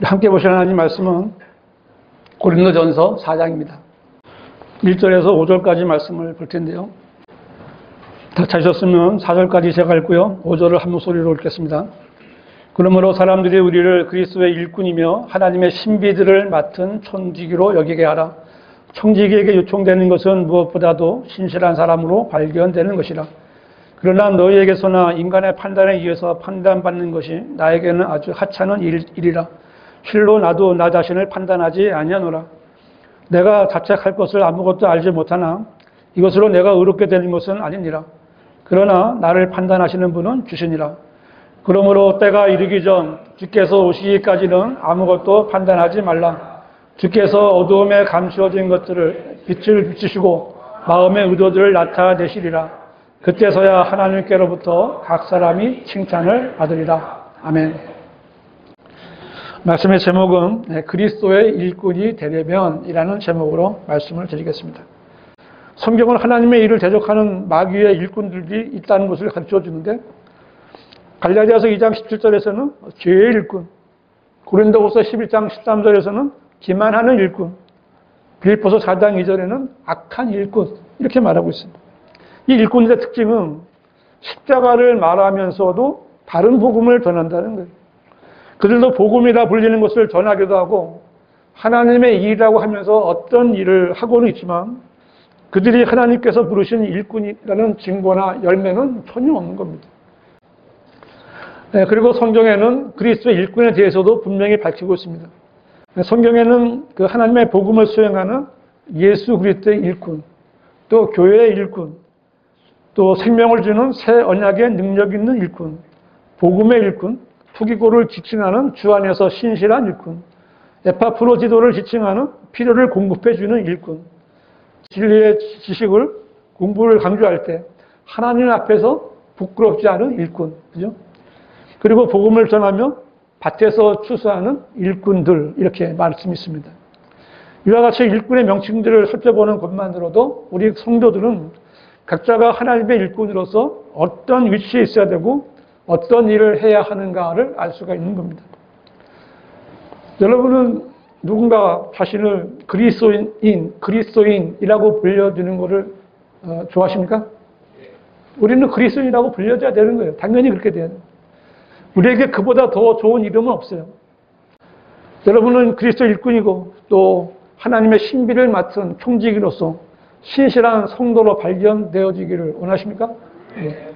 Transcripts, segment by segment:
함께 보실 하나님 말씀은 고린도전서 4장입니다. 1절에서 5절까지 말씀을 볼 텐데요. 다 찾으셨으면 4절까지 제가 읽고요. 5절을 한 목소리로 읽겠습니다. 그러므로 사람들이 우리를 그리스도의 일꾼이며 하나님의 신비들을 맡은 청지기로 여기게 하라. 청지기에게 요청되는 것은 무엇보다도 신실한 사람으로 발견되는 것이라. 그러나 너희에게서나 인간의 판단에 의해서 판단받는 것이 나에게는 아주 하찮은 일이라. 실로 나도 나 자신을 판단하지 아니하노라. 내가 자책할 것을 아무것도 알지 못하나 이것으로 내가 의롭게 되는 것은 아니니라. 그러나 나를 판단하시는 분은 주시니라. 그러므로 때가 이르기 전 주께서 오시기까지는 아무것도 판단하지 말라. 주께서 어두움에 감추어진 것들을 빛을 비추시고 마음의 의도들을 나타내시리라. 그때서야 하나님께로부터 각 사람이 칭찬을 받으리라. 아멘. 말씀의 제목은 그리스도의 일꾼이 되려면이라는 제목으로 말씀을 드리겠습니다. 성경은 하나님의 일을 대적하는 마귀의 일꾼들이 있다는 것을 가르쳐 주는데, 갈라디아서 2장 17절에서는 죄의 일꾼, 고린도후서 11장 13절에서는 기만하는 일꾼, 빌립보서 4장 2절에는 악한 일꾼, 이렇게 말하고 있습니다. 이 일꾼들의 특징은 십자가를 말하면서도 다른 복음을 전한다는 거예요. 그들도 복음이라 불리는 것을 전하기도 하고 하나님의 일이라고 하면서 어떤 일을 하고는 있지만 그들이 하나님께서 부르신 일꾼이라는 증거나 열매는 전혀 없는 겁니다. 그리고 성경에는 그리스도의 일꾼에 대해서도 분명히 밝히고 있습니다. 성경에는 그 하나님의 복음을 수행하는 예수 그리스도의 일꾼, 또 교회의 일꾼, 또 생명을 주는 새 언약의 능력 있는 일꾼, 복음의 일꾼, 투기고를 지칭하는 주 안에서 신실한 일꾼, 에파프로디도를 지칭하는 필요를 공급해 주는 일꾼, 진리의 지식을 공부를 강조할 때 하나님 앞에서 부끄럽지 않은 일꾼, 그죠? 그리고 복음을 전하며 밭에서 추수하는 일꾼들, 이렇게 말씀이 있습니다. 이와 같이 일꾼의 명칭들을 살펴보는 것만으로도 우리 성도들은 각자가 하나님의 일꾼으로서 어떤 위치에 있어야 되고 어떤 일을 해야 하는가를 알 수가 있는 겁니다. 여러분은 누군가 자신을 그리스도인이라고 불려주는 것을 좋아하십니까? 우리는 그리스도인이라고 불려줘야 되는 거예요. 당연히 그렇게 돼야 돼요. 우리에게 그보다 더 좋은 이름은 없어요. 여러분은 그리스도 일꾼이고 또 하나님의 신비를 맡은 총지기로서 신실한 성도로 발견되어지기를 원하십니까? 네.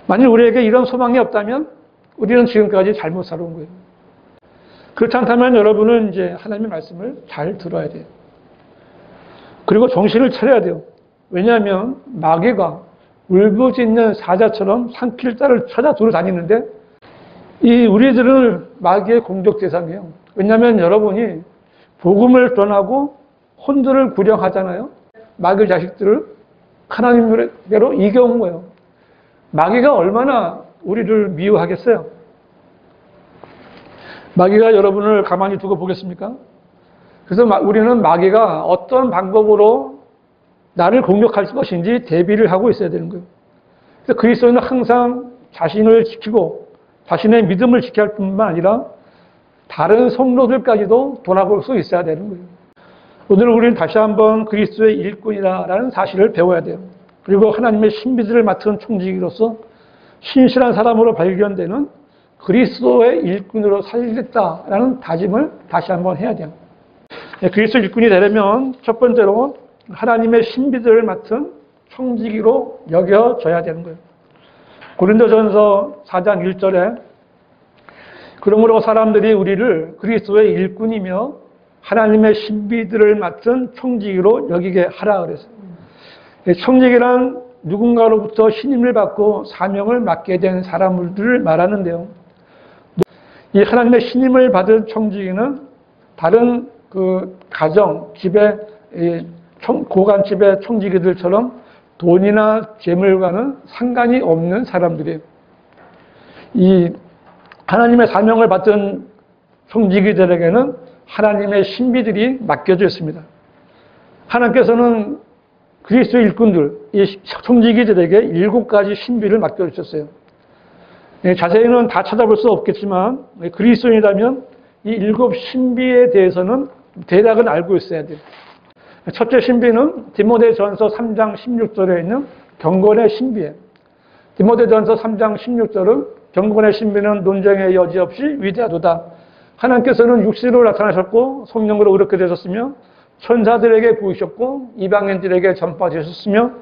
만일 우리에게 이런 소망이 없다면 우리는 지금까지 잘못 살아온 거예요. 그렇지 않다면 여러분은 이제 하나님의 말씀을 잘 들어야 돼요. 그리고 정신을 차려야 돼요. 왜냐하면 마귀가 울부짖는 사자처럼 산길자를 찾아 돌아다니는데 이 우리들은 마귀의 공격 대상이에요. 왜냐하면 여러분이 복음을 전하고 혼들을 구령하잖아요. 마귀 자식들을 하나님께로 이겨온 거예요. 마귀가 얼마나 우리를 미워하겠어요? 마귀가 여러분을 가만히 두고 보겠습니까? 그래서 우리는 마귀가 어떤 방법으로 나를 공격할 것인지 대비를 하고 있어야 되는 거예요. 그래서 그리스도인은 항상 자신을 지키고 자신의 믿음을 지켜야 할 뿐만 아니라 다른 성도들까지도 돌아볼 수 있어야 되는 거예요. 오늘 우리는 다시 한번 그리스도의 일꾼이라는 사실을 배워야 돼요. 그리고 하나님의 신비들을 맡은 총지기로서 신실한 사람으로 발견되는 그리스도의 일꾼으로 살겠다라는 다짐을 다시 한번 해야 돼요. 그리스도 일꾼이 되려면 첫 번째로 하나님의 신비들을 맡은 총지기로 여겨져야 되는 거예요. 고린도전서 4장 1절에 그러므로 사람들이 우리를 그리스도의 일꾼이며 하나님의 신비들을 맡은 총지기로 여기게 하라 그랬어요. 총지기란 누군가로부터 신임을 받고 사명을 맡게 된 사람들을 말하는데요. 이 하나님의 신임을 받은 총지기는 다른 그 가정, 집의 고관집의 총지기들처럼 돈이나 재물과는 상관이 없는 사람들이에요. 이 하나님의 사명을 받은 총지기들에게는 하나님의 신비들이 맡겨져 있습니다. 하나님께서는 그리스도의 일꾼들, 이 총지기들에게 7가지 신비를 맡겨주셨어요. 자세히는 다 찾아볼 수 없겠지만 그리스도인이라면 이 7 신비에 대해서는 대략은 알고 있어야 돼요. 첫째 신비는 디모데전서 3장 16절에 있는 경건의 신비예요. 디모데전서 3장 16절은 경건의 신비는 논쟁의 여지 없이 위대하도다. 하나님께서는 육신으로 나타나셨고 성령으로 그렇게 되셨으며 천사들에게 보이셨고 이방인들에게 전파되셨으며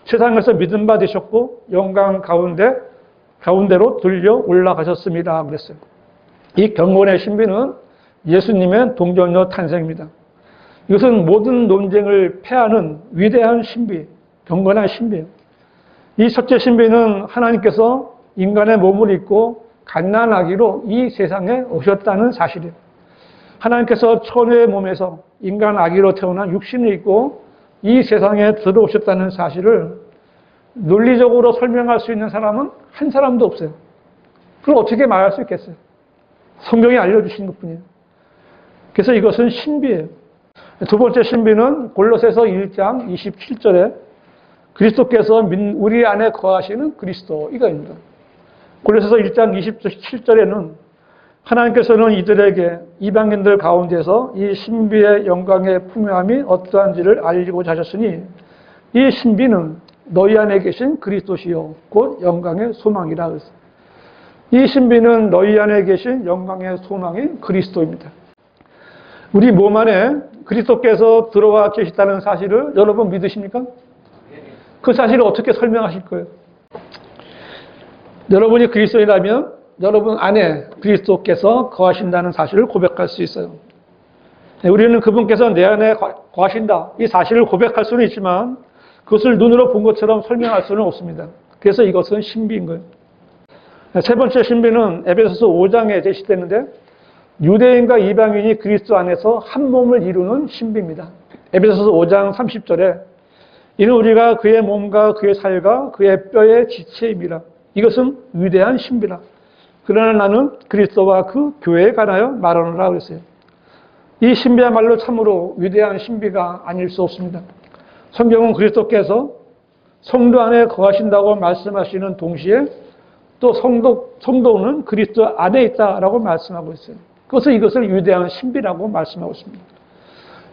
세상에서 믿음 받으셨고 영광 가운데로 들려 올라가셨습니다. 그랬어요. 이 경건의 신비는 예수님의 동정녀 탄생입니다. 이것은 모든 논쟁을 패하는 위대한 신비, 경건한 신비예요. 이 첫째 신비는 하나님께서 인간의 몸을 입고 갓난아기로 이 세상에 오셨다는 사실이에요. 하나님께서 처녀의 몸에서 인간 아기로 태어난 육신을 입고 이 세상에 들어오셨다는 사실을 논리적으로 설명할 수 있는 사람은 한 사람도 없어요. 그걸 어떻게 말할 수 있겠어요? 성경이 알려주신 것뿐이에요. 그래서 이것은 신비예요. 두 번째 신비는 골로새서 1장 27절에 그리스도께서 우리 안에 거하시는 그리스도, 이거입니다. 골로새서 1장 27절에는 하나님께서는 이들에게 이방인들 가운데서 이 신비의 영광의 풍요함이 어떠한지를 알리고자 하셨으니 이 신비는 너희 안에 계신 그리스도시요 곧 영광의 소망이라 그랬어요. 이 신비는 너희 안에 계신 영광의 소망인 그리스도입니다. 우리 몸 안에 그리스도께서 들어와 계시다는 사실을 여러분 믿으십니까? 그 사실을 어떻게 설명하실 거예요? 여러분이 그리스도인이라면 여러분 안에 그리스도께서 거하신다는 사실을 고백할 수 있어요. 우리는 그분께서 내 안에 거하신다, 이 사실을 고백할 수는 있지만 그것을 눈으로 본 것처럼 설명할 수는 없습니다. 그래서 이것은 신비인 거예요. 세 번째 신비는 에베소서 5장에 제시되는데 유대인과 이방인이 그리스도 안에서 한 몸을 이루는 신비입니다. 에베소서 5장 30절에 이는 우리가 그의 몸과 그의 살과 그의 뼈의 지체임이라. 이것은 위대한 신비라. 그러나 나는 그리스도와 그 교회에 관하여 말하노라 그랬어요. 이 신비야말로 참으로 위대한 신비가 아닐 수 없습니다. 성경은 그리스도께서 성도 안에 거하신다고 말씀하시는 동시에 또 성도는 그리스도 안에 있다라고 말씀하고 있어요. 그래서 이것을 위대한 신비라고 말씀하고 있습니다.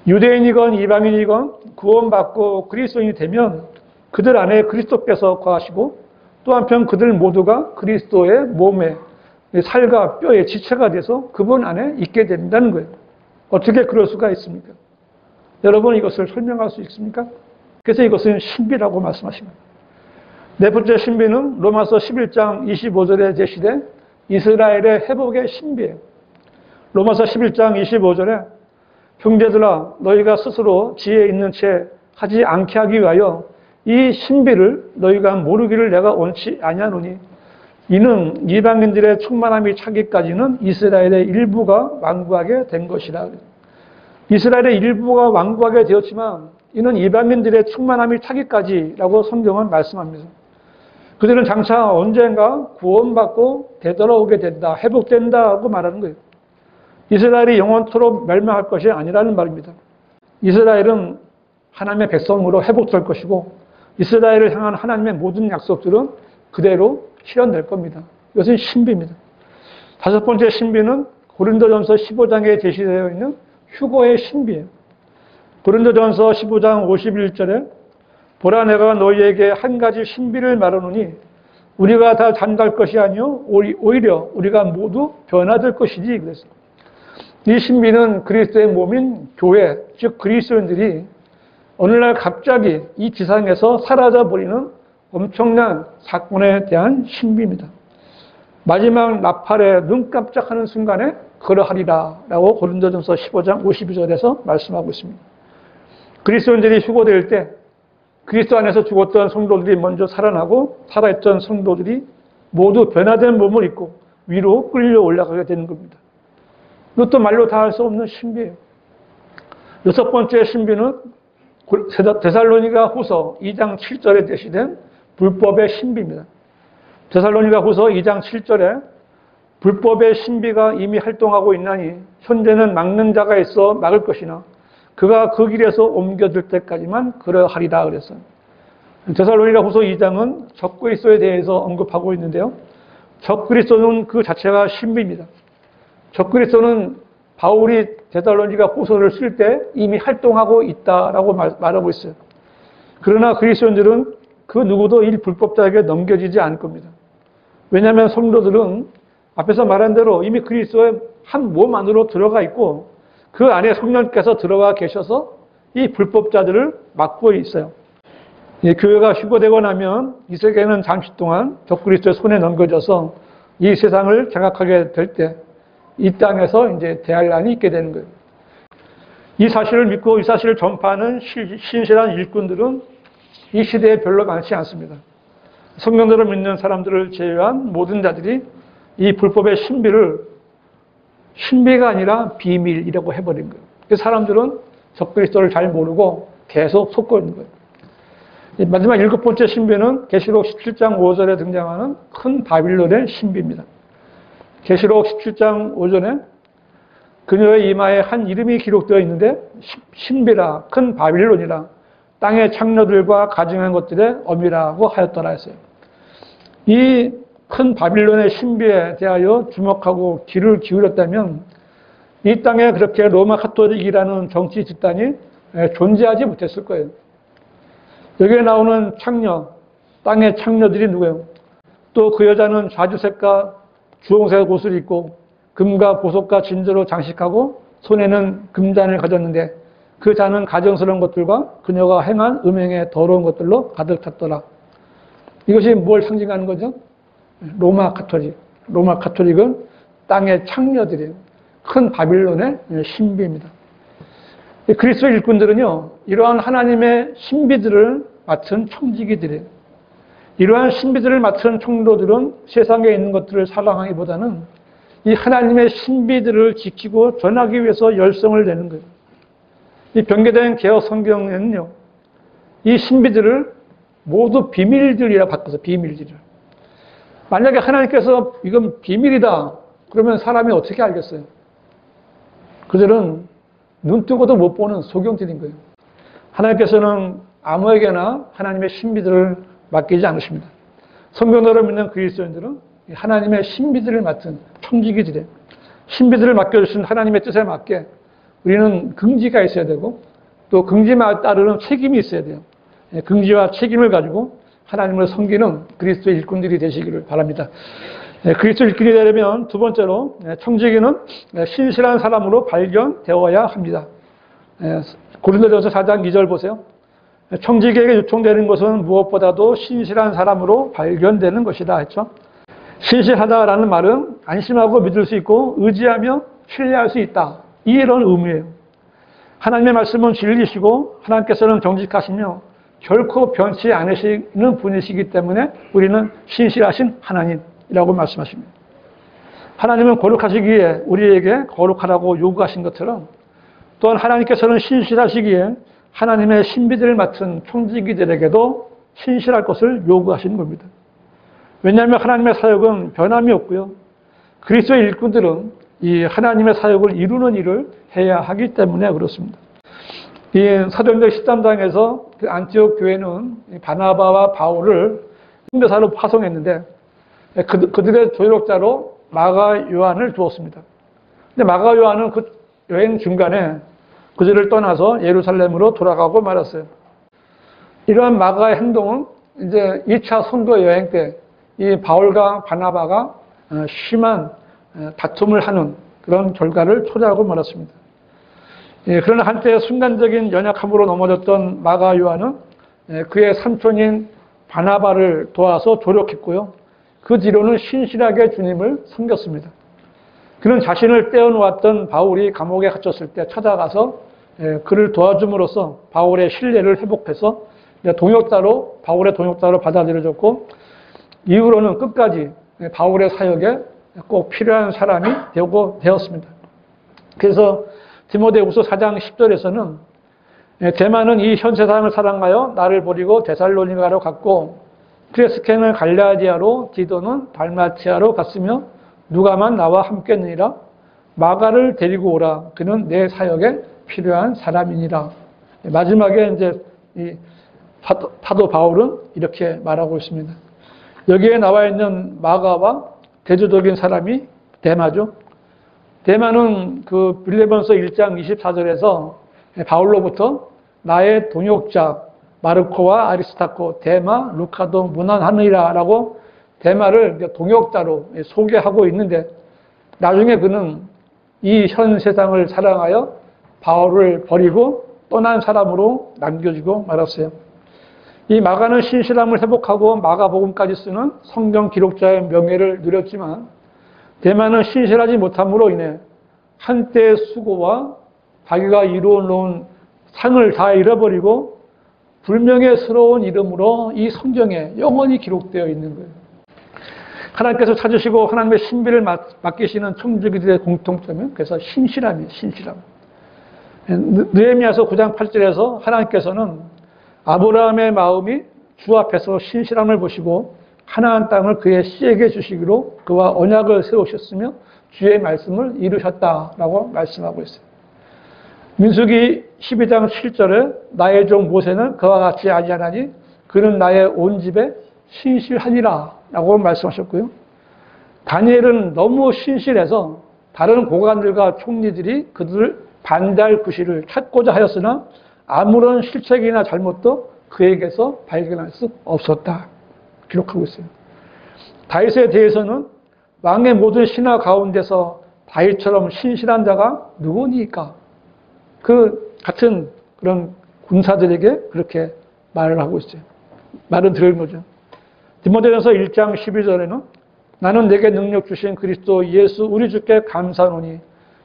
유대인이건 이방인이건 구원받고 그리스도인이 되면 그들 안에 그리스도께서 거하시고 또 한편 그들 모두가 그리스도의 몸에 살과 뼈의 지체가 돼서 그분 안에 있게 된다는 거예요. 어떻게 그럴 수가 있습니까? 여러분 이것을 설명할 수 있습니까? 그래서 이것은 신비라고 말씀하십니다. 네 번째 신비는 로마서 11장 25절에 제시된 이스라엘의 회복의 신비예요. 로마서 11장 25절에 형제들아 너희가 스스로 지혜 있는 채 하지 않게 하기 위하여 이 신비를 너희가 모르기를 내가 원치 아니하노니 이는 이방인들의 충만함이 차기까지는 이스라엘의 일부가 완고하게 된 것이라. 이스라엘의 일부가 완고하게 되었지만 이는 이방인들의 충만함이 차기까지라고 성경은 말씀합니다. 그들은 장차 언젠가 구원받고 되돌아오게 된다, 회복된다고 말하는 거예요. 이스라엘이 영원토록 멸망할 것이 아니라는 말입니다. 이스라엘은 하나님의 백성으로 회복될 것이고 이스라엘을 향한 하나님의 모든 약속들은 그대로 실현될 겁니다. 이것은 신비입니다. 다섯 번째 신비는 고린도전서 15장에 제시되어 있는 휴거의 신비예요. 고린도전서 15장 51절에 보라 내가 너희에게 한 가지 신비를 말하노니 우리가 다 잠갈 것이 아니요 오히려 우리가 모두 변화될 것이지 그랬어요. 이 신비는 그리스도의 몸인 교회, 즉 그리스도인들이 어느 날 갑자기 이 지상에서 사라져버리는 엄청난 사건에 대한 신비입니다. 마지막 나팔에 눈 깜짝하는 순간에 그러하리라 라고 고린도전서 15장 52절에서 말씀하고 있습니다. 그리스도인들이 휴거될 때 그리스도 안에서 죽었던 성도들이 먼저 살아나고 살아있던 성도들이 모두 변화된 몸을 입고 위로 끌려 올라가게 되는 겁니다. 이것도 말로 다 할 수 없는 신비예요. 여섯 번째 신비는 데살로니가 후서 2장 7절에 제시된 불법의 신비입니다. 데살로니가 후서 2장 7절에 불법의 신비가 이미 활동하고 있나니 현재는 막는 자가 있어 막을 것이나 그가 그 길에서 옮겨질 때까지만 그러하리라 그랬어요. 데살로니가 후서 2장은 적그리스도에 대해서 언급하고 있는데요. 적그리스도는 그 자체가 신비입니다. 적그리스도는 바울이 데살로니가 후서를 쓸 때 이미 활동하고 있다라고 말하고 있어요. 그러나 그리스도인들은 그 누구도 이 불법자에게 넘겨지지 않을 겁니다. 왜냐하면 성도들은 앞에서 말한 대로 이미 그리스도의 한 몸 안으로 들어가 있고 그 안에 성령께서 들어와 계셔서 이 불법자들을 막고 있어요. 교회가 휴거되고 나면 이 세계는 잠시 동안 적그리스도의 손에 넘겨져서 이 세상을 장악하게 될 때 이 땅에서 이제 대환란이 있게 되는 거예요. 이 사실을 믿고 이 사실을 전파하는 신실한 일꾼들은 이 시대에 별로 많지 않습니다. 성경대로 믿는 사람들을 제외한 모든 자들이 이 불법의 신비가 아니라 비밀이라고 해버린 거예요. 그 사람들은 적그리스도를 잘 모르고 계속 속고 있는 거예요. 마지막 7번째 신비는 계시록 17장 5절에 등장하는 큰 바빌론의 신비입니다. 계시록 17장 5절에 그녀의 이마에 한 이름이 기록되어 있는데 신비라 큰 바빌론이라 땅의 창녀들과 가증한 것들의 어미라고 하였더라 했어요. 이 큰 바빌론의 신비에 대하여 주목하고 귀를 기울였다면 이 땅에 그렇게 로마 카톨릭이라는 정치 집단이 존재하지 못했을 거예요. 여기에 나오는 창녀, 땅의 창녀들이 누구예요? 또 그 여자는 자주색과 주홍색 옷을 입고 금과 보석과 진저로 장식하고 손에는 금잔을 가졌는데 그 잔은 가정스러운 것들과 그녀가 행한 음행의 더러운 것들로 가득 찼더라. 이것이 뭘 상징하는 거죠? 로마 카톨릭. 로마 카톨릭은 땅의 창녀들이에요. 큰 바빌론의 신비입니다. 그리스도 일꾼들은요, 이러한 하나님의 신비들을 맡은 청지기들이에요. 이러한 신비들을 맡은 청도들은 세상에 있는 것들을 사랑하기보다는 이 하나님의 신비들을 지키고 전하기 위해서 열성을 내는 거예요. 이 변개된 개혁 성경에는요, 이 신비들을 모두 비밀들이라 바꿔서 비밀들을. 만약에 하나님께서 이건 비밀이다, 그러면 사람이 어떻게 알겠어요? 그들은 눈 뜨고도 못 보는 소경들인 거예요. 하나님께서는 아무에게나 하나님의 신비들을 맡기지 않으십니다. 성경대로 믿는 그리스도인들은 하나님의 신비들을 맡은 청지기들이에요. 신비들을 맡겨주신 하나님의 뜻에 맞게 우리는 긍지가 있어야 되고 또 긍지에 따르는 책임이 있어야 돼요. 긍지와 책임을 가지고 하나님을 섬기는 그리스도의 일꾼들이 되시기를 바랍니다. 그리스도 일꾼이 되려면 두 번째로 청지기는 신실한 사람으로 발견되어야 합니다. 고린도전서 4장 2절 보세요. 청지기에게 요청되는 것은 무엇보다도 신실한 사람으로 발견되는 것이다 했죠. 신실하다라는 말은 안심하고 믿을 수 있고 의지하며 신뢰할 수 있다, 이런 의미예요. 하나님의 말씀은 진리시고 하나님께서는 정직하시며 결코 변치 않으시는 분이시기 때문에 우리는 신실하신 하나님이라고 말씀하십니다. 하나님은 거룩하시기에 우리에게 거룩하라고 요구하신 것처럼 또한 하나님께서는 신실하시기에 하나님의 신비들을 맡은 청지기들에게도 신실할 것을 요구하시는 겁니다. 왜냐하면 하나님의 사역은 변함이 없고요. 그리스도의 일꾼들은 이 하나님의 사역을 이루는 일을 해야 하기 때문에 그렇습니다. 이 사도행전 13장에서 그 안티옥 교회는 바나바와 바울을 홍대사로 파송했는데 그들의 조력자로 마가 요한을 두었습니다. 근데 마가 요한은 그 여행 중간에 그들을 떠나서 예루살렘으로 돌아가고 말았어요. 이러한 마가의 행동은 이제 2차 선거 여행 때 이 바울과 바나바가 심한 다툼을 하는 그런 결과를 초래하고 말았습니다. 그러나 한때 순간적인 연약함으로 넘어졌던 마가 요한은 그의 삼촌인 바나바를 도와서 조력했고요. 그 뒤로는 신실하게 주님을 섬겼습니다. 그는 자신을 떼어놓았던 바울이 감옥에 갇혔을 때 찾아가서 그를 도와줌으로써 바울의 신뢰를 회복해서 바울의 동역자로 받아들여졌고 이후로는 끝까지 바울의 사역에 꼭 필요한 사람이 되었습니다. 그래서 디모데후서 4장 10절에서는 대만은 이 현 세상을 사랑하여 나를 버리고 데살로니가로 갔고 크레스켄은 갈라디아로 디도는 달마티아로 갔으며 누가만 나와 함께느니라. 마가를 데리고 오라. 그는 내 사역에 필요한 사람이니라. 마지막에 이제 이 사도 바울은 이렇게 말하고 있습니다. 여기에 나와 있는 마가와 대조적인 사람이 데마죠. 대만은 그 빌레몬서 1장 24절에서 바울로부터 나의 동역자 마르코와 아리스타코, 데마, 루카도 문안하느니라 라고 데마를 동역자로 소개하고 있는데 나중에 그는 이 현 세상을 사랑하여 바울을 버리고 떠난 사람으로 남겨지고 말았어요. 이 마가는 신실함을 회복하고 마가복음까지 쓰는 성경 기록자의 명예를 누렸지만 데마는 신실하지 못함으로 인해 한때의 수고와 자기가 이루어 놓은 상을 다 잃어버리고 불명예스러운 이름으로 이 성경에 영원히 기록되어 있는 거예요. 하나님께서 찾으시고 하나님의 신비를 맡기시는 청지기들의 공통점은 그래서 신실함이에요. 신실함. 느헤미야서 9장 8절에서 하나님께서는 아브라함의 마음이 주 앞에서 신실함을 보시고 하나안 땅을 그의 씨에게 주시기로 그와 언약을 세우셨으며 주의 말씀을 이루셨다라고 말씀하고 있어요. 민수기 12장 7절에 나의 종 모세는 그와 같이 아니하나니 그는 나의 온 집에 신실하니라 라고 말씀하셨고요. 다니엘은 너무 신실해서 다른 고관들과 총리들이 그들을 반대할 구실을 찾고자 하였으나 아무런 실책이나 잘못도 그에게서 발견할 수 없었다 기록하고 있어요. 다윗에 대해서는 왕의 모든 신하 가운데서 다윗처럼 신실한 자가 누구니까 그 같은 그런 군사들에게 그렇게 말을 하고 있어요. 말은 들은 거죠. 디모데전서 1장 12절에는 나는 내게 능력 주신 그리스도 예수 우리 주께 감사하노니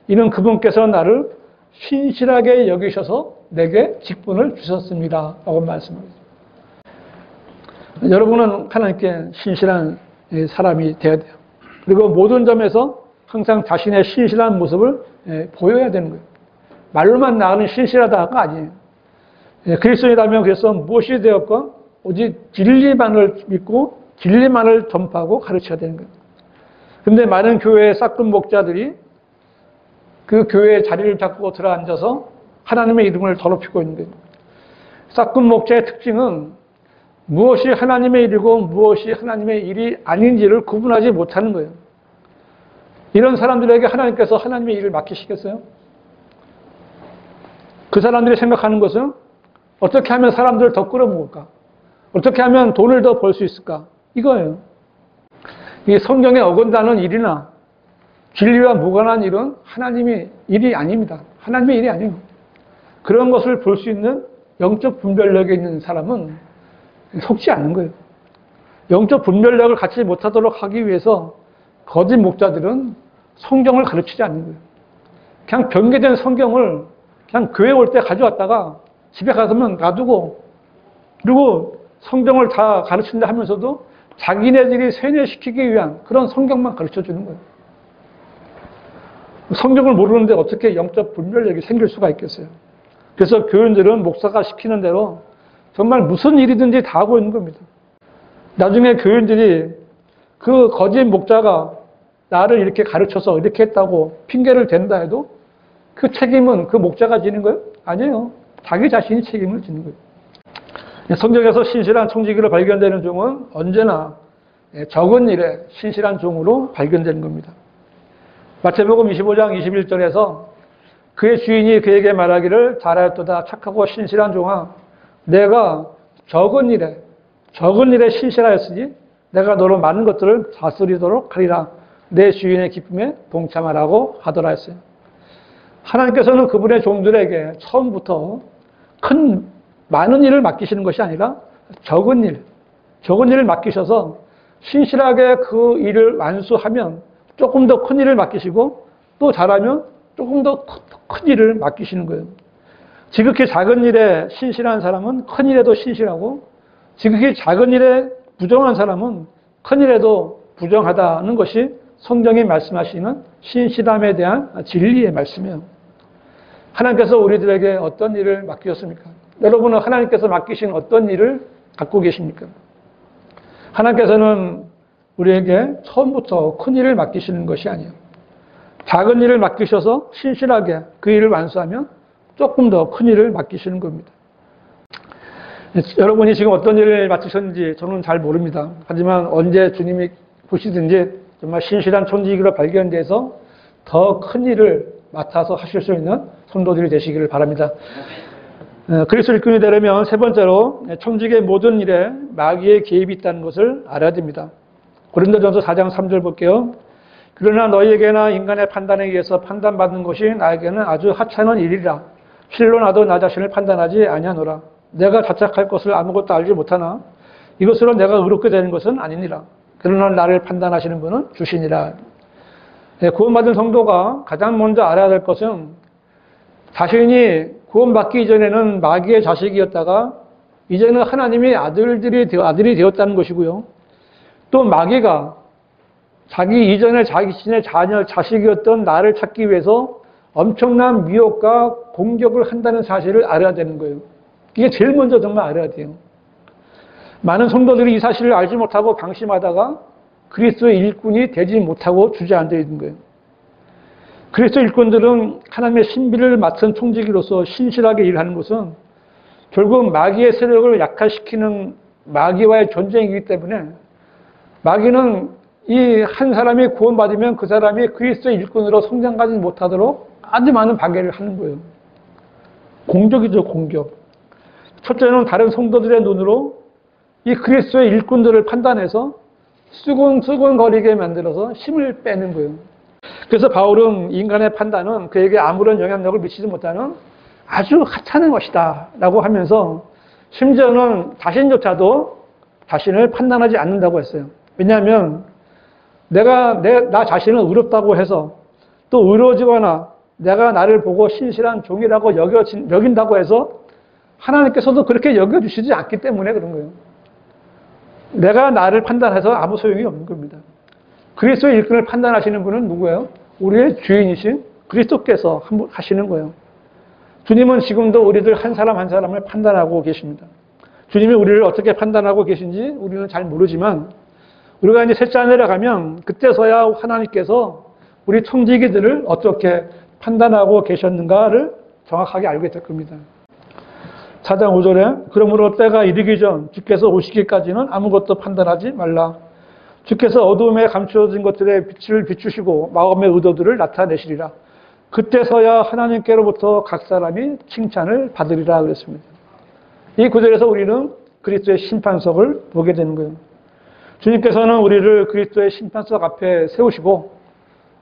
이는 그분께서 나를 신실하게 여기셔서 내게 직분을 주셨습니다 라고 말씀합니다. 여러분은 하나님께 신실한 사람이 되어야 돼요. 그리고 모든 점에서 항상 자신의 신실한 모습을 보여야 되는 거예요. 말로만 나가는 신실하다가 아니에요. 그리스도인이라면 그래서 무엇이 되었건 오직 진리만을 믿고 진리만을 전파하고 가르쳐야 되는 거예요. 그런데 많은 교회의 싹금 목자들이 그 교회의 자리를 잡고 들어앉아서 하나님의 이름을 더럽히고 있는 거예요. 싹금 목자의 특징은 무엇이 하나님의 일이고 무엇이 하나님의 일이 아닌지를 구분하지 못하는 거예요. 이런 사람들에게 하나님께서 하나님의 일을 맡기시겠어요? 그 사람들이 생각하는 것은 어떻게 하면 사람들을 더 끌어모을까? 어떻게 하면 돈을 더 벌 수 있을까? 이거예요. 이 성경에 어긋나는 일이나 진리와 무관한 일은 하나님의 일이 아닙니다. 하나님의 일이 아니에요. 그런 것을 볼 수 있는 영적 분별력에 있는 사람은 속지 않는 거예요. 영적 분별력을 갖지 못하도록 하기 위해서 거짓 목자들은 성경을 가르치지 않는 거예요. 그냥 변개된 성경을 그냥 교회 올 때 가져왔다가 집에 가서면 놔두고 그리고 성경을 다 가르친다 하면서도 자기네들이 세뇌시키기 위한 그런 성경만 가르쳐주는 거예요. 성경을 모르는데 어떻게 영적 분별력이 생길 수가 있겠어요. 그래서 교인들은 목사가 시키는 대로 정말 무슨 일이든지 다 하고 있는 겁니다. 나중에 교인들이 그 거짓 목자가 나를 이렇게 가르쳐서 이렇게 했다고 핑계를 댄다 해도 그 책임은 그 목자가 지는 거예요? 아니에요. 자기 자신이 책임을 지는 거예요. 성경에서 신실한 청지기로 발견되는 종은 언제나 적은 일에 신실한 종으로 발견되는 겁니다. 마태복음 25장 21절에서 그의 주인이 그에게 말하기를 잘하였도다 착하고 신실한 종아 내가 적은 일에 신실하였으니 내가 너로 많은 것들을 다스리도록 하리라 내 주인의 기쁨에 동참하라고 하더라 했어요. 하나님께서는 그분의 종들에게 처음부터 많은 일을 맡기시는 것이 아니라 적은 일을 맡기셔서 신실하게 그 일을 완수하면 조금 더 큰 일을 맡기시고 또 잘하면 조금 더 큰 일을 맡기시는 거예요. 지극히 작은 일에 신실한 사람은 큰 일에도 신실하고 지극히 작은 일에 부정한 사람은 큰 일에도 부정하다는 것이 성경이 말씀하시는 신실함에 대한 진리의 말씀이에요. 하나님께서 우리들에게 어떤 일을 맡기셨습니까? 여러분은 하나님께서 맡기신 어떤 일을 갖고 계십니까? 하나님께서는 우리에게 처음부터 큰 일을 맡기시는 것이 아니에요. 작은 일을 맡기셔서 신실하게 그 일을 완수하면 조금 더 큰 일을 맡기시는 겁니다. 여러분이 지금 어떤 일을 맡으셨는지 저는 잘 모릅니다. 하지만 언제 주님이 보시든지 정말 신실한 청지기로 발견돼서 더 큰 일을 맡아서 하실 수 있는 성도들이 되시기를 바랍니다. 그리스도 일꾼이 되려면 세 번째로 청직의 모든 일에 마귀의 개입이 있다는 것을 알아야 됩니다. 고린도전서 4장 3절 볼게요. 그러나 너희에게나 인간의 판단에 의해서 판단받는 것이 나에게는 아주 하찮은 일이라. 실로 나도 나 자신을 판단하지 아니하노라. 내가 자책할 것을 아무것도 알지 못하나 이것으로 내가 의롭게 되는 것은 아니니라. 그러나 나를 판단하시는 분은 주시니라. 구원받은 성도가 가장 먼저 알아야 될 것은 자신이 구원받기 이전에는 마귀의 자식이었다가 이제는 하나님의 아들이 되었다는 것이고요. 또 마귀가 자기 이전에 자신의 자식이었던 나를 찾기 위해서 엄청난 미혹과 공격을 한다는 사실을 알아야 되는 거예요. 이게 제일 먼저 정말 알아야 돼요. 많은 성도들이 이 사실을 알지 못하고 방심하다가 그리스도의 일꾼이 되지 못하고 주저앉아 있는 거예요. 그리스도 일꾼들은 하나님의 신비를 맡은 총지기로서 신실하게 일하는 것은 결국 마귀의 세력을 약화시키는 마귀와의 전쟁이기 때문에 마귀는 이 한 사람이 구원받으면 그 사람이 그리스도의 일꾼으로 성장하지 못하도록 아주 많은 방해를 하는 거예요. 공격이죠, 공격. 첫째는 다른 성도들의 눈으로 이 그리스도의 일꾼들을 판단해서 수군수군거리게 만들어서 힘을 빼는 거예요. 그래서 바울은 인간의 판단은 그에게 아무런 영향력을 미치지 못하는 아주 하찮은 것이다 라고 하면서 심지어는 자신조차도 자신을 판단하지 않는다고 했어요. 왜냐하면 나 자신을 의롭다고 해서 또 의로워지거나 내가 나를 보고 신실한 종이라고 여긴다고 해서 하나님께서도 그렇게 여겨주시지 않기 때문에 그런 거예요. 내가 나를 판단해서 아무 소용이 없는 겁니다. 그리스도의 일꾼을 판단하시는 분은 누구예요? 우리의 주인이신 그리스도께서 하시는 거예요. 주님은 지금도 우리들 한 사람 한 사람을 판단하고 계십니다. 주님이 우리를 어떻게 판단하고 계신지 우리는 잘 모르지만 우리가 이제 셋째 내려가면 그때서야 하나님께서 우리 청지기들을 어떻게 판단하고 계셨는가를 정확하게 알게 될 겁니다. 4장 5절에 그러므로 때가 이르기 전 주께서 오시기까지는 아무것도 판단하지 말라. 주께서 어두움에 감추어진 것들의 빛을 비추시고 마음의 의도들을 나타내시리라. 그때서야 하나님께로부터 각 사람이 칭찬을 받으리라 그랬습니다. 이 구절에서 우리는 그리스도의 심판석을 보게 되는 거예요. 주님께서는 우리를 그리스도의 심판석 앞에 세우시고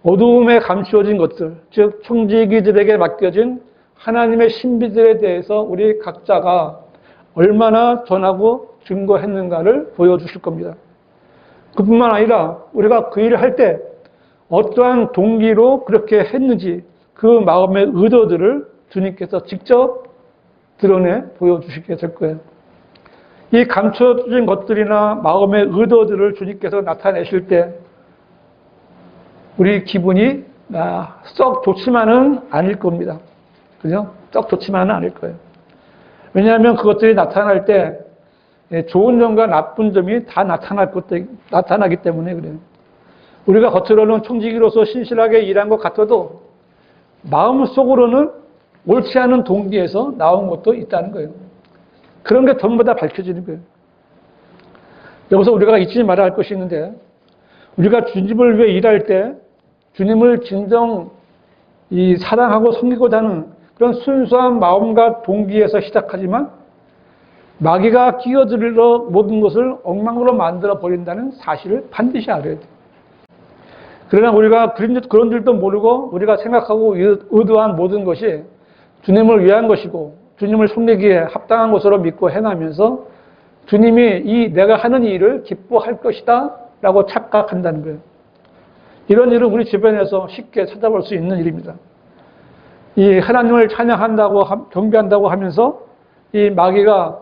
어두움에 감추어진 것들, 즉 청지기들에게 맡겨진 하나님의 신비들에 대해서 우리 각자가 얼마나 전하고 증거했는가를 보여주실 겁니다. 그뿐만 아니라 우리가 그 일을 할 때 어떠한 동기로 그렇게 했는지 그 마음의 의도들을 주님께서 직접 드러내 보여주시게 될 거예요. 이 감춰진 것들이나 마음의 의도들을 주님께서 나타내실 때 우리 기분이 썩 좋지만은 않을 겁니다. 그죠? 썩 좋지만은 않을 거예요. 왜냐하면 그것들이 나타날 때 좋은 점과 나쁜 점이 다 나타나기 때문에 그래요. 우리가 겉으로는 청지기로서 신실하게 일한 것 같아도 마음속으로는 옳지 않은 동기에서 나온 것도 있다는 거예요. 그런 게 전부 다 밝혀지는 거예요. 여기서 우리가 잊지 말아야 할 것이 있는데 우리가 주님을 위해 일할 때 주님을 진정 사랑하고 섬기고자 하는 그런 순수한 마음과 동기에서 시작하지만 마귀가 끼어들어 모든 것을 엉망으로 만들어 버린다는 사실을 반드시 알아야 돼요. 그러나 우리가 그런 줄도 모르고 우리가 생각하고 의도한 모든 것이 주님을 위한 것이고 주님을 섬기기에 합당한 것으로 믿고 행하면서 주님이 내가 하는 일을 기뻐할 것이다 라고 착각한다는 거예요. 이런 일은 우리 주변에서 쉽게 찾아볼 수 있는 일입니다. 이 하나님을 찬양한다고 경배한다고 하면서 이 마귀가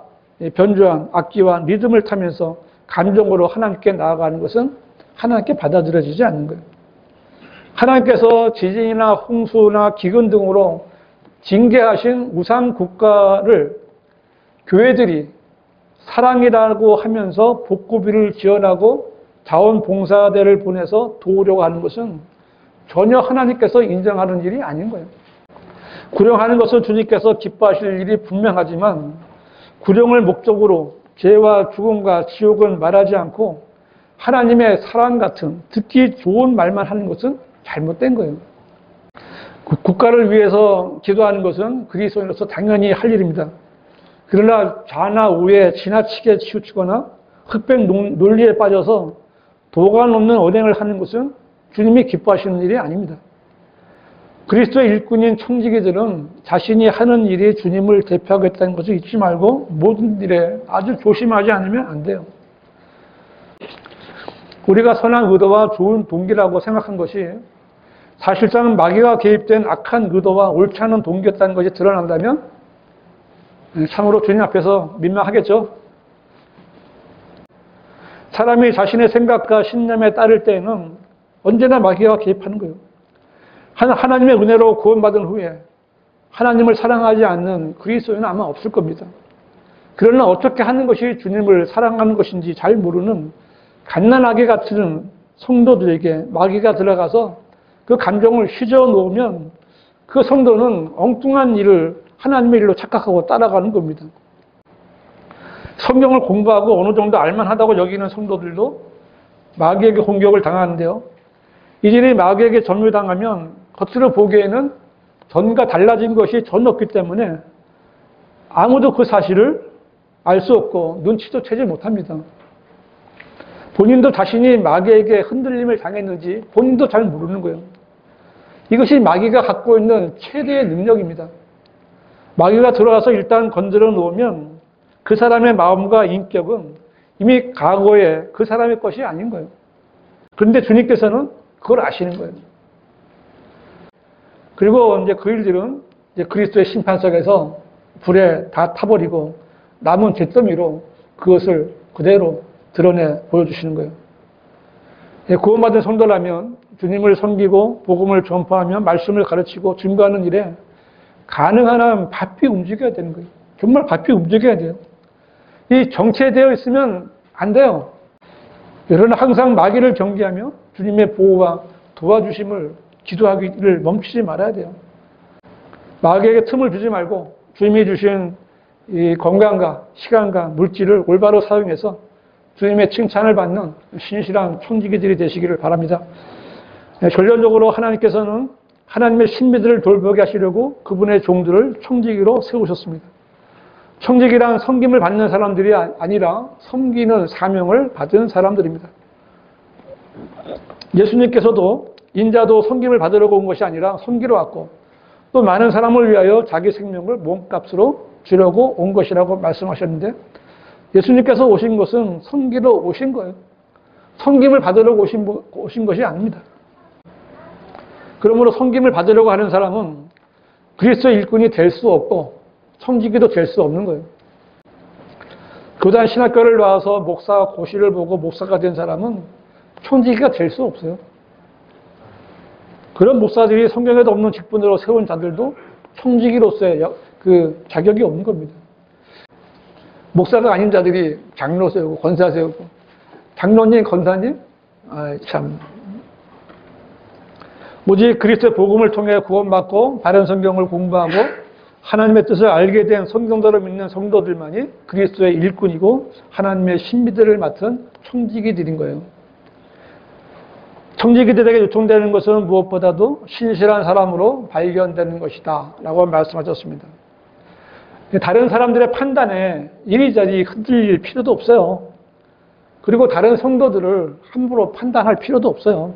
변주한 악기와 리듬을 타면서 감정으로 하나님께 나아가는 것은 하나님께 받아들여지지 않는 거예요. 하나님께서 지진이나 홍수나 기근 등으로 징계하신 우상 국가를 교회들이 사랑이라고 하면서 복구비를 지원하고 자원봉사대를 보내서 도우려고 하는 것은 전혀 하나님께서 인정하는 일이 아닌 거예요. 구령하는 것은 주님께서 기뻐하실 일이 분명하지만 구령을 목적으로 죄와 죽음과 지옥은 말하지 않고 하나님의 사랑 같은 듣기 좋은 말만 하는 것은 잘못된 거예요. 국가를 위해서 기도하는 것은 그리스도인으로서 당연히 할 일입니다. 그러나 좌나 우에 지나치게 치우치거나 흑백 논리에 빠져서 도가 없는 언행을 하는 것은 주님이 기뻐하시는 일이 아닙니다. 그리스도의 일꾼인 청지기들은 자신이 하는 일이 주님을 대표하겠다는 것을 잊지 말고 모든 일에 아주 조심하지 않으면 안 돼요. 우리가 선한 의도와 좋은 동기라고 생각한 것이 사실상 마귀가 개입된 악한 의도와 옳지 않은 동기였다는 것이 드러난다면 참으로 주님 앞에서 민망하겠죠. 사람이 자신의 생각과 신념에 따를 때에는 언제나 마귀가 개입하는 거예요. 하나님의 은혜로 구원받은 후에 하나님을 사랑하지 않는 그리스도인은 아마 없을 겁니다. 그러나 어떻게 하는 것이 주님을 사랑하는 것인지 잘 모르는 갓난아기 같은 성도들에게 마귀가 들어가서 그 감정을 휘저어 놓으면 그 성도는 엉뚱한 일을 하나님의 일로 착각하고 따라가는 겁니다. 성경을 공부하고 어느 정도 알만하다고 여기는 성도들도 마귀에게 공격을 당하는데요. 이 일이 마귀에게 전멸당하면 겉으로 보기에는 전과 달라진 것이 전혀 없기 때문에 아무도 그 사실을 알 수 없고 눈치도 채지 못합니다. 본인도 자신이 마귀에게 흔들림을 당했는지 본인도 잘 모르는 거예요. 이것이 마귀가 갖고 있는 최대의 능력입니다. 마귀가 들어와서 일단 건드려 놓으면 그 사람의 마음과 인격은 이미 과거에 그 사람의 것이 아닌 거예요. 그런데 주님께서는 그걸 아시는 거예요. 그리고 이제 그 일들은 이제 그리스도의 심판석에서 불에 다 타버리고 남은 잿더미로 그것을 그대로 드러내 보여주시는 거예요. 구원받은 성도라면 주님을 섬기고 복음을 전파하며 말씀을 가르치고 증거하는 일에 가능한 한 바삐 움직여야 되는 거예요. 정말 바삐 움직여야 돼요. 이 정체되어 있으면 안 돼요. 여러분은 항상 마귀를 경계하며 주님의 보호와 도와주심을 기도하기를 멈추지 말아야 돼요. 마귀에게 틈을 주지 말고 주님이 주신 이 건강과 시간과 물질을 올바로 사용해서 주님의 칭찬을 받는 신실한 청지기들이 되시기를 바랍니다. 결론적으로 하나님께서는 하나님의 신비들을 돌보게 하시려고 그분의 종들을 청지기로 세우셨습니다. 청지기란 섬김을 받는 사람들이 아니라 섬기는 사명을 받은 사람들입니다. 예수님께서도 인자도 섬김을 받으려고 온 것이 아니라 섬기러 왔고 또 많은 사람을 위하여 자기 생명을 몸값으로 주려고 온 것이라고 말씀하셨는데 예수님께서 오신 것은 섬기러 오신 거예요. 섬김을 받으려고 오신 것이 아닙니다. 그러므로 섬김을 받으려고 하는 사람은 그리스도의 일꾼이 될 수 없고 청지기도 될 수 없는 거예요. 교단 신학교를 나와서 목사 고시를 보고 목사가 된 사람은 청지기가 될 수 없어요. 그런 목사들이 성경에도 없는 직분으로 세운 자들도 청지기로서의 그 자격이 없는 겁니다. 목사가 아닌 자들이 장로 세우고 권사 세우고 장로님, 권사님, 참 오직 그리스도의 복음을 통해 구원받고 바른 성경을 공부하고 하나님의 뜻을 알게 된 성경대로 믿는 성도들만이 그리스도의 일꾼이고 하나님의 신비들을 맡은 청지기들인 거예요. 청지기들에게 요청되는 것은 무엇보다도 신실한 사람으로 발견되는 것이다 라고 말씀하셨습니다. 다른 사람들의 판단에 이리저리 흔들릴 필요도 없어요. 그리고 다른 성도들을 함부로 판단할 필요도 없어요.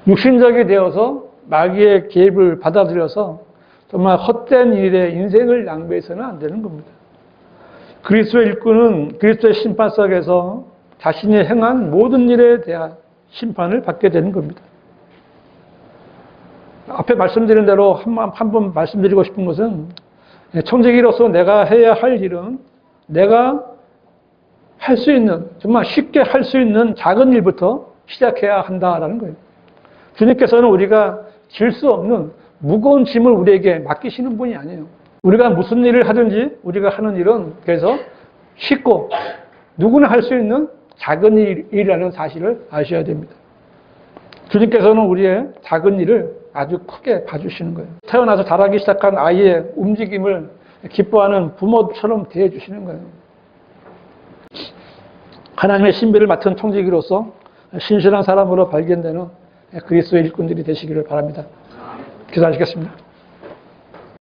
육신적이 되어서 마귀의 개입을 받아들여서 정말 헛된 일에 인생을 낭비해서는 안 되는 겁니다. 그리스도의 일꾼은 그리스도의 심판석에서 자신이 행한 모든 일에 대한 심판을 받게 되는 겁니다. 앞에 말씀드린 대로 한 번 말씀드리고 싶은 것은 청지기로서 내가 해야 할 일은 내가 할 수 있는, 정말 쉽게 할 수 있는 작은 일부터 시작해야 한다라는 거예요. 주님께서는 우리가 질 수 없는 무거운 짐을 우리에게 맡기시는 분이 아니에요. 우리가 무슨 일을 하든지 우리가 하는 일은 그래서 쉽고 누구나 할 수 있는 작은 일이라는 사실을 아셔야 됩니다. 주님께서는 우리의 작은 일을 아주 크게 봐주시는 거예요. 태어나서 자라기 시작한 아이의 움직임을 기뻐하는 부모처럼 대해주시는 거예요. 하나님의 신비를 맡은 청지기로서 신실한 사람으로 발견되는 그리스도의 일꾼들이 되시기를 바랍니다. 기도하시겠습니다.